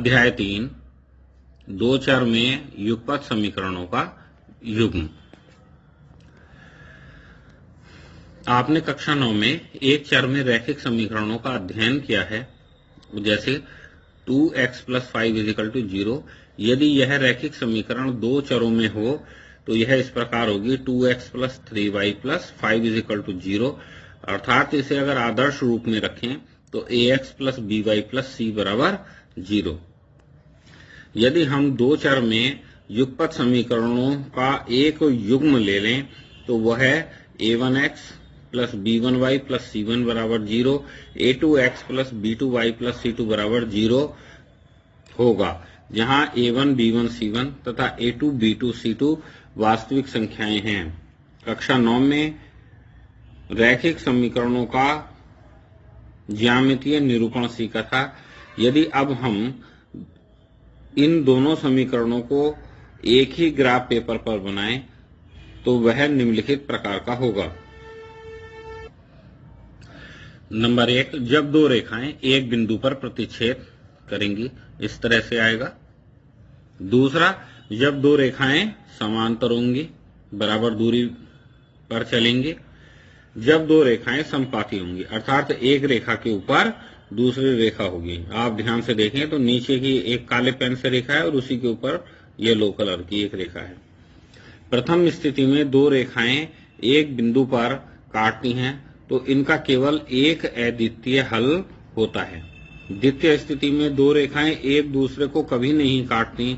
अध्याय 3 दो चर में युगपत समीकरणों का युग्म। आपने कक्षा 9 में एक चर में रैखिक समीकरणों का अध्ययन किया है, जैसे 2x + 5 = 0। यदि यह रैखिक समीकरण दो चरों में हो तो यह इस प्रकार होगी 2x + 3y + 5 = 0। अर्थात इसे अगर आदर्श रूप में रखें तो ax + by + c = 0। यदि हम दो चर में युगपत समीकरणों का एक युग्म ले लें तो वह a1x + b1y + c1 = 0, a2x + b2y + c2 = 0 होगा, जहां a1 b1 c1 तथा a2 b2 c2 वास्तविक संख्याएं हैं। कक्षा 9 में रैखिक समीकरणों का ज्यामितीय निरूपण सीखा था। यदि अब हम इन दोनों समीकरणों को एक ही ग्राफ पेपर पर बनाएं तो वह निम्नलिखित प्रकार का होगा। नंबर 1, जब दो रेखाएं एक बिंदु पर प्रतिच्छेद करेंगी, इस तरह से आएगा। दूसरा, जब दो रेखाएं समांतर होंगी, बराबर दूरी पर चलेंगी। जब दो रेखाएं समपाती होंगी, अर्थात एक रेखा के ऊपर दूसरी रेखा होगी। आप ध्यान से देखें तो नीचे की एक काले पेन से रेखा है और उसी के ऊपर येलो कलर की एक रेखा है। प्रथम स्थिति में दो रेखाएं एक बिंदु पर काटती हैं तो इनका केवल एक अद्वितीय हल होता है। द्वितीय स्थिति में दो रेखाएं एक दूसरे को कभी नहीं काटती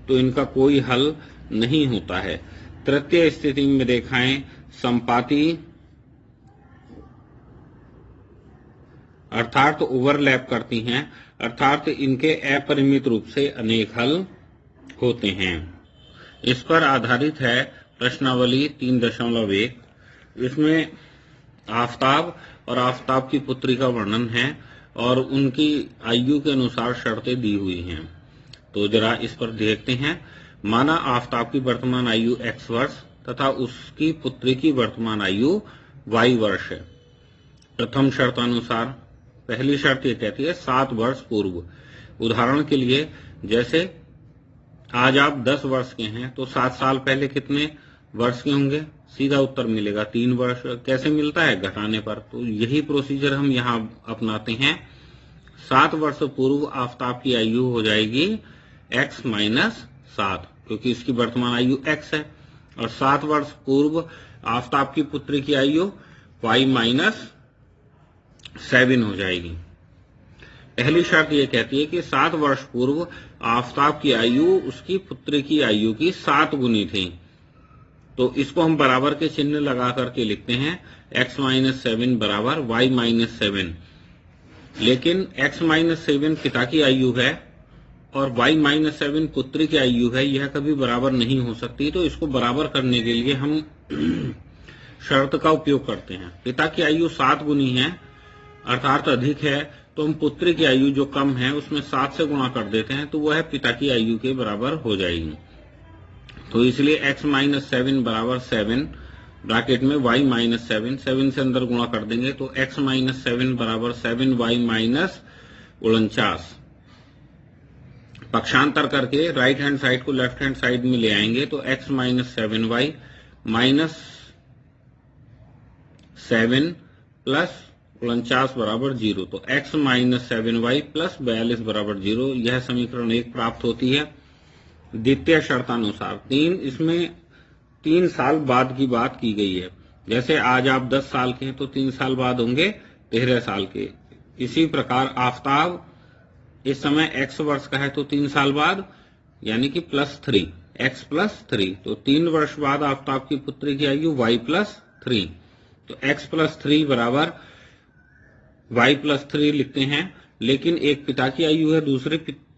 तो इनका कोई हल नहीं होता है। तृतीय स्थिति में रेखाएं समपाती अर्थात ओवरलैप करती हैं, अर्थात इनके अपरिमित रूप से अनेक हल होते हैं। इस पर आधारित है प्रश्नावली 3.1। इसमें आफताब और आफताब की पुत्री का वर्णन है और उनकी आयु के अनुसार शर्तें दी हुई हैं। तो जरा इस पर देखते हैं। माना आफताब की वर्तमान आयु x वर्ष तथा उसकी पुत्री की वर्तमान आयु y वर्ष है। प्रथम शर्त अनुसार पहली शर्त ये कहती है 7 वर्ष पूर्व। उदाहरण के लिए, जैसे आज आप 10 वर्ष के हैं तो 7 साल पहले कितने वर्ष के होंगे? सीधा उत्तर मिलेगा 3 वर्ष। कैसे मिलता है? घटाने पर। तो यही प्रोसीजर हम यहाँ अपनाते हैं। 7 वर्ष पूर्व आफताब की आयु हो जाएगी x - 7, क्योंकि इसकी वर्तमान आयु x है, और 7 वर्ष पूर्व आफताब की पुत्री की आयु y - 7 हो जाएगी। पहली शर्त यह कहती है कि 7 वर्ष पूर्व आफताब की आयु उसकी पुत्री की आयु की 7 गुनी थी। तो इसको हम बराबर के चिन्ह लगा करके लिखते हैं x - 7 = y - 7। लेकिन x - 7 पिता की आयु है और y - 7 पुत्री की आयु है, यह कभी बराबर नहीं हो सकती। तो इसको बराबर करने के लिए हम शर्त का उपयोग करते हैं। पिता की आयु 7 गुनी है, अर्थात अधिक है, तो हम पुत्री की आयु जो कम है उसमें 7 से गुणा कर देते हैं तो वह पिता की आयु के बराबर हो जाएगी। तो इसलिए x - 7 = 7 ब्रैकेट में y - 7, 7 से अंदर गुणा कर देंगे तो x - 7 = 7y - 49। पक्षांतर करके राइट हैंड साइड को लेफ्ट हैंड साइड में ले आएंगे तो x - 7y - 7 + 49 = 0। तो x - 7y + 42 = 0। यह समीकरण 1 प्राप्त होती है। द्वितीय शर्तानुसार 3, इसमें 3 साल बाद की बात की गई है। जैसे आज आप 10 साल के हैं तो 3 साल बाद होंगे 13 साल के। इसी प्रकार आफताब इस समय x वर्ष का है तो 3 साल बाद, यानी कि +3, x + 3। तो 3 वर्ष बाद आफताब की पुत्री की आयु y + 3। तो x + 3 = y + 3 लिखते हैं। लेकिन एक पिता की आयु है, दूसरे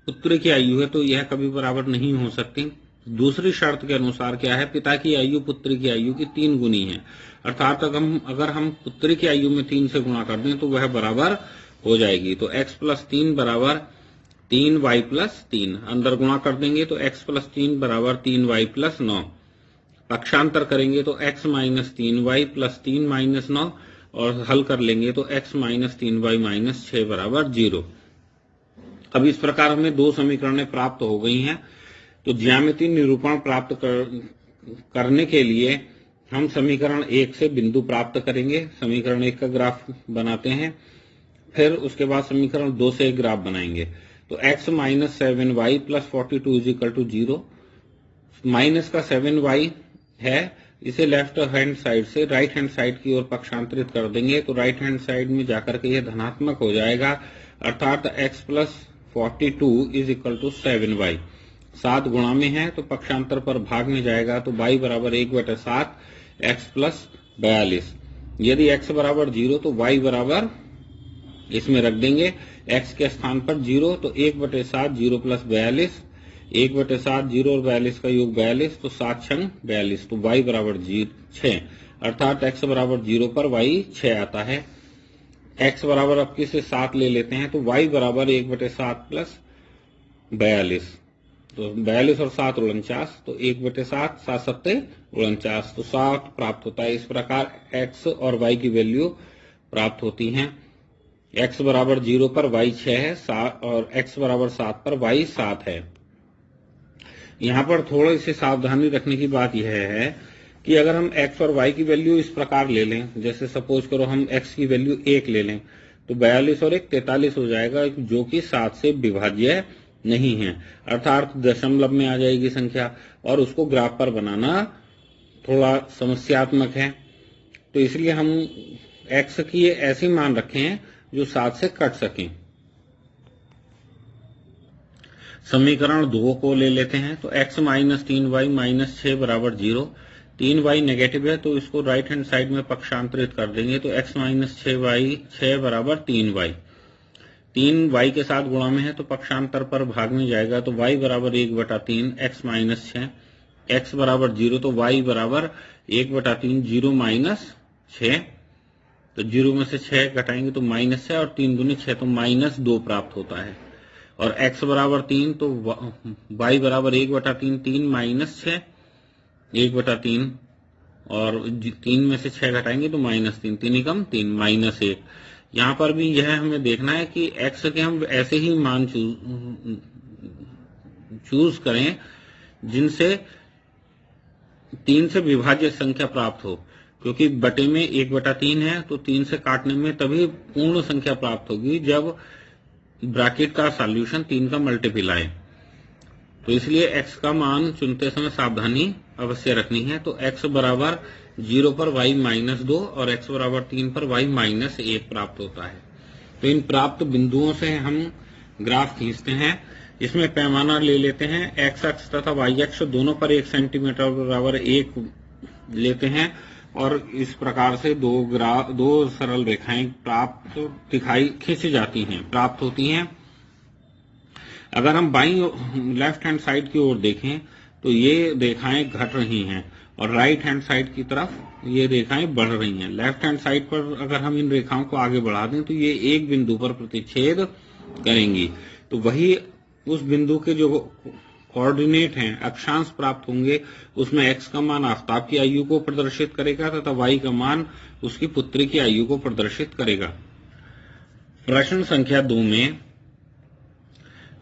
पुत्री की आयु है, तो यह कभी बराबर नहीं हो सकती। दूसरी शर्त के अनुसार क्या है? पिता की आयु पुत्री की आयु की 3 गुनी है, अर्थात अगर हम पुत्री की आयु में 3 से गुणा कर दें तो वह बराबर हो जाएगी। तो x + 3 = 3y + 3, अंदर गुणा कर देंगे तो x + 3 = 3y + 9। पक्षांतर करेंगे तो x - 3y + 3 - 9 और हल कर लेंगे तो x - 3y - 6 = 0। अब इस प्रकार हमें दो समीकरणें प्राप्त हो गई हैं। तो ज्यामितीय निरूपण प्राप्त करने के लिए हम समीकरण 1 से बिंदु प्राप्त करेंगे। समीकरण 1 का ग्राफ बनाते हैं, फिर उसके बाद समीकरण 2 से एक ग्राफ बनाएंगे। तो x minus 7y plus 42 is equal to 0। Minus का 7y है, इसे लेफ्ट हैंड साइड से राइट हैंड साइड की ओर पक्षांतरित कर देंगे तो राइट हैंड साइड में जाकर के यह धनात्मक हो जाएगा, अर्थात x plus 42 is equal to 7y। 7 गुणा में है तो पक्षांतर पर भाग में जाएगा तो y बराबर 1/7 x प्लस 42। यदि x बराबर 0 तो y बराबर इसमें रख देंगे x के स्थान पर 0, तो 1/7 0 प्लस 42, 1/7 0 और 42 का योग 42, तो 7 छंग 42, तो y बराबर 6, अर्थात x बराबर 0 पर y 6 आता है। x बराबर अब किसे 7 ले लेते हैं तो y बराबर 1/7 प्लस 42, तो 42 और 7 49, तो 1/7 7 7 49, तो 7 प्राप्त होता है। इस प्रकार x और y की वैल्यू प्राप्त होती हैं। x बराबर 0 पर y 6 है और x बराबर 7 पर y 7 है। यहाँ पर थोड़ी सी सावधानी रखने की बात यह है कि अगर हम x और y की वैल्यू इस प्रकार ले लें, जैसे सपोज करो हम x की वैल्यू 1 ले लें, तो 42 और 1 43 हो जाएगा, जो कि 7 से विभाज्य नहीं है, अर्थात दशमलव में आ जाएगी संख्या, और उसको ग्राफ पर बनाना थोड़ा समस्यात्मक है। तो इसलिए हम x की ऐसी मान रखे हैं जो 7 से कट सकें। समीकरण 2 को ले लेते हैं, तो x माइनस 3y माइनस 6 बराबर 0। 3y नेगेटिव है तो इसको राइट हैंड साइड में पक्षांतरित कर देंगे, तो x माइनस 6 बराबर 3y। 3y के साथ गुणा में है तो पक्षांतर पर भाग में जाएगा, तो y बराबर 1/3 x माइनस 6, x बराबर 0, तो y बराबर 1/3 0 माइनस 6, तो 0 में से 6 घटाएंगे तो माइनस 6 और 3 दूनी 6, तो माइनस 2 प्राप्त होता है। और x बराबर 3 तो y बराबर 1/3 3 माइनस 6 1/3, और 3 में से 6 घटाएंगे तो माइनस 3, 3 एकम 3 माइनस 1। यहाँ पर भी यह हमें देखना है कि x के हम ऐसे ही मान चूज करें जिनसे 3 से विभाज्य संख्या प्राप्त हो, क्योंकि बटे में 1/3 है तो 3 से काटने में तभी पूर्ण संख्या प्राप्त होगी जब ब्रैकेट का सॉल्यूशन 3 का मल्टीपल आए। तो इसलिए x का मान चुनते समय सावधानी अवश्य रखनी है। तो x बराबर 0 पर y माइनस 2 और x बराबर 3 पर y माइनस 1 प्राप्त होता है। तो इन प्राप्त बिंदुओं से हम ग्राफ खींचते हैं। इसमें पैमाना ले लेते हैं, x अक्ष तथा y अक्ष दोनों पर 1 सेंटीमीटर बराबर 1 लेते हैं, और इस प्रकार से दो सरल रेखाएं खींची जाती हैं, प्राप्त होती हैं। अगर हम बाईं लेफ्ट हैंड साइड की ओर देखें तो ये रेखाएं घट रही हैं और राइट हैंड साइड की तरफ ये रेखाएं बढ़ रही हैं। लेफ्ट हैंड साइड पर अगर हम इन रेखाओं को आगे बढ़ा दें तो ये एक बिंदु पर प्रतिच्छेद करेंगी, तो वही उस बिंदु के जो कोऑर्डिनेट हैं, अक्षांश प्राप्त होंगे, उसमें x का मान आफताब की आयु को प्रदर्शित करेगा तथा y का मान उसकी पुत्री की आयु को प्रदर्शित करेगा। प्रश्न संख्या 2 में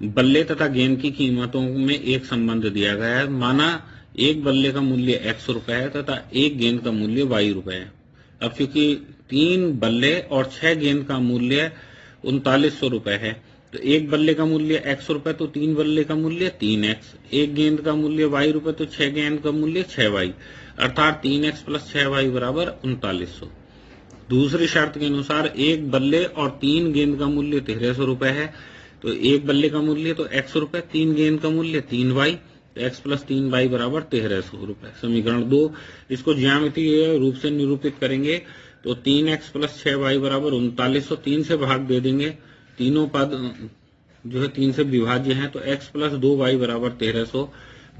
बल्ले तथा गेंद की कीमतों में एक संबंध दिया गया है। माना एक बल्ले का मूल्य x रुपए है तथा एक गेंद का मूल्य y रुपए है। अब चूंकि 3 बल्ले और 6 गेंद का मूल्य 3900 रुपए है, तो एक बल्ले का मूल्य x रुपए तो 3 बल्ले का मूल्य 3x, एक गेंद का मूल्य y रुपए तो 6 गेंद का मूल्य 6y, अर्थात 3x प्लस 6y बराबर 3900। दूसरी शर्त के अनुसार एक बल्ले और 3 गेंद का मूल्य 1300 रुपए है, तो एक बल्ले का मूल्य तो x रुपए, 3 गेंद का मूल्य 3y, तो x प्लस 3y बराबर 1300 रुपए। समीकरण 2, इसको ज्यामितीय रूप से निरूपित करेंगे, तो 3x प्लस 6y बराबर 3900, 3 से भाग दे देंगे, तीनों पद जो है 3 से विभाज्य हैं, तो x प्लस 2y बराबर 1300,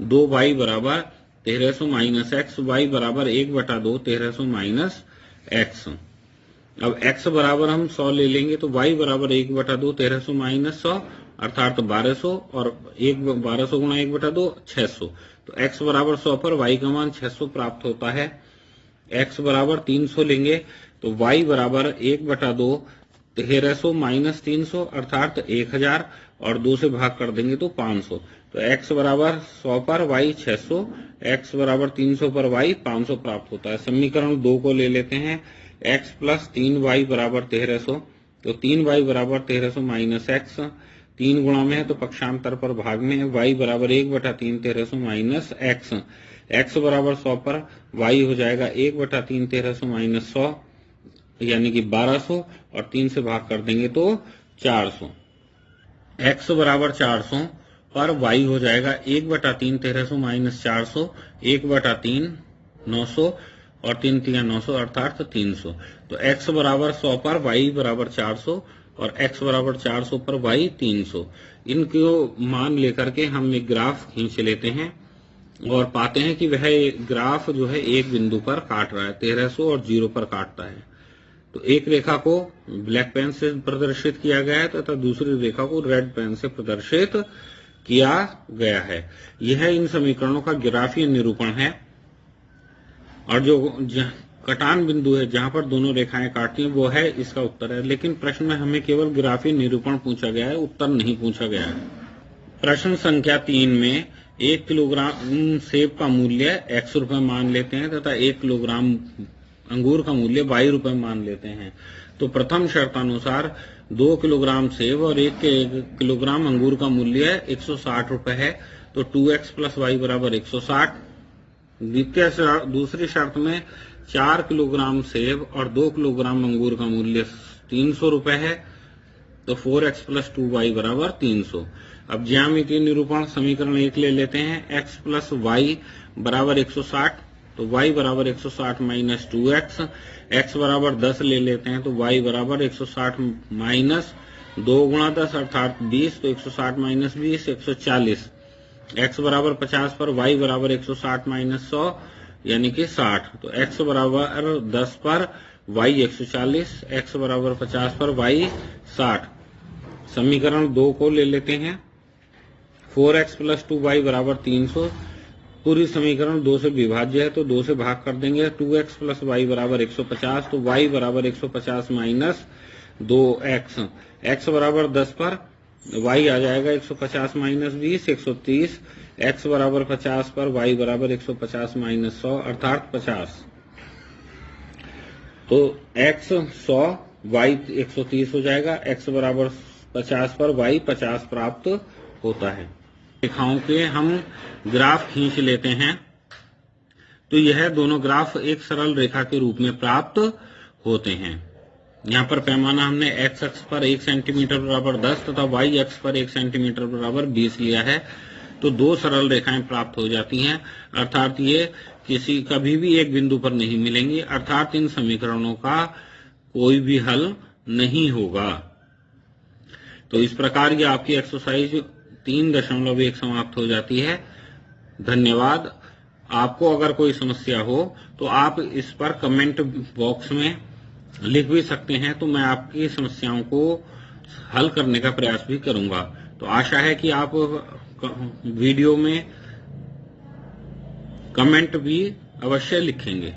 2y बराबर 1300 माइनस x, y बराबर 1/2 1300 माइनस x। अब x बराबर हम 100 ले लेंगे, तो y बराबर 1/2 1300 माइनस 100, अर्थात 1200, और 1200 गुणा 1/2 600, तो x बराबर 100 पर y का मान 600 प्राप्त होता है। x बराबर 300 लेंगे तो y बराबर 1/2 1300 माइनस 300 अर्थात 1000 और 2 से भाग कर देंगे तो 500। तो x बराबर 100 पर y 600, x बराबर 300 पर y 500 प्राप्त होता है। समीकरण 2 को ले लेते हैं, x प्लस 3y बराबर 1300। तो 3y बराबर 1300 माइनस x, 3 गुणा में है तो पक्षांतर पर भाग में है, y बराबर 1/3 1300 माइनस x, x बराबर 100 पर y हो जाएगा 1/3 1300 माइनस 100 यानी कि 1200 और 3 से भाग कर देंगे तो 400। x बराबर 400 पर y हो जाएगा 1/3 1300 माइनस 400, 1/3 900 और 3 3 900 अर्थात 300। तो x बराबर 100 पर y बराबर 400 और x बराबर 400 पर y 300। इनको मान लेकर के हम एक ग्राफ खींच लेते हैं और पाते हैं कि वह ग्राफ जो है एक बिंदु पर काट रहा है, 1300 और 0 पर काटता है। तो एक रेखा को ब्लैक पेन से प्रदर्शित किया गया है तथा दूसरी रेखा को रेड पेन से प्रदर्शित किया गया है। यह इन समीकरणों का ग्राफीय निरूपण है और जो कटान बिंदु है जहां पर दोनों रेखाएं काटती हैं वो है इसका उत्तर है। लेकिन प्रश्न में हमें केवल ग्राफीय निरूपण पूछा गया है, उत्तर नहीं पूछा गया है। प्रश्न संख्या 3 में 1 किलोग्राम सेब का मूल्य x रुपए मान लेते हैं तथा 1 किलोग्राम अंगूर का मूल्य y रुपए मान लेते हैं। तो प्रथम शर्तानुसार 2 किलोग्राम सेब और 1 किलोग्राम अंगूर का मूल्य 160 रुपए है, तो 2x प्लस y बराबर 160। दूसरी शर्त में 4 किलोग्राम सेब और 2 किलोग्राम अंगूर का मूल्य 300 रुपए है, तो 4x प्लस 2y बराबर 300। अब ज्यामितीय निरूपण समीकरण 1 ले लेते हैं, x प्लस y बराबर 160, तो y बराबर 160 माइनस 2x, x बराबर 10 ले लेते हैं तो y बराबर 160 माइनस 2 गुणा 10 अर्थात 20, तो 160 माइनस 20 140, x बराबर 50 पर y बराबर 160 माइनस 100 यानी कि 60, तो x बराबर 10 पर y 140, x बराबर 50 पर y 60। समीकरण 2 को ले लेते हैं, 4x प्लस 2y बराबर 300। पूरी समीकरण 2 से विभाज्य है तो 2 से भाग कर देंगे, 2x प्लस y बराबर 150, तो y बराबर 150 माइनस 2x, x बराबर 10 पर y आ जाएगा 150 माइनस 20 130, x बराबर 50 पर y बराबर 150 माइनस 100 अर्थात 50, तो x 100 y 130 हो जाएगा, x बराबर 50 पर y 50 प्राप्त होता है। रेखाओं के हम ग्राफ खींच लेते हैं तो यह दोनों ग्राफ एक सरल रेखा के रूप में प्राप्त होते हैं। यहाँ पर पैमाना हमने x अक्ष पर 1 सेंटीमीटर बराबर 10 तथा y अक्ष पर 1 सेंटीमीटर बराबर 20 लिया है, तो दो सरल रेखाएं प्राप्त हो जाती हैं, अर्थात ये किसी कभी भी एक बिंदु पर नहीं मिलेंगी, अर्थात इन समीकरणों का कोई भी हल नहीं होगा। तो इस प्रकार ये आपकी एक्सरसाइज 3.1 समाप्त हो जाती है। धन्यवाद। आपको अगर कोई समस्या हो तो आप इस पर कमेंट बॉक्स में लिख भी सकते हैं, तो मैं आपकी समस्याओं को हल करने का प्रयास भी करूंगा। तो आशा है कि आप वीडियो में कमेंट भी अवश्य लिखेंगे।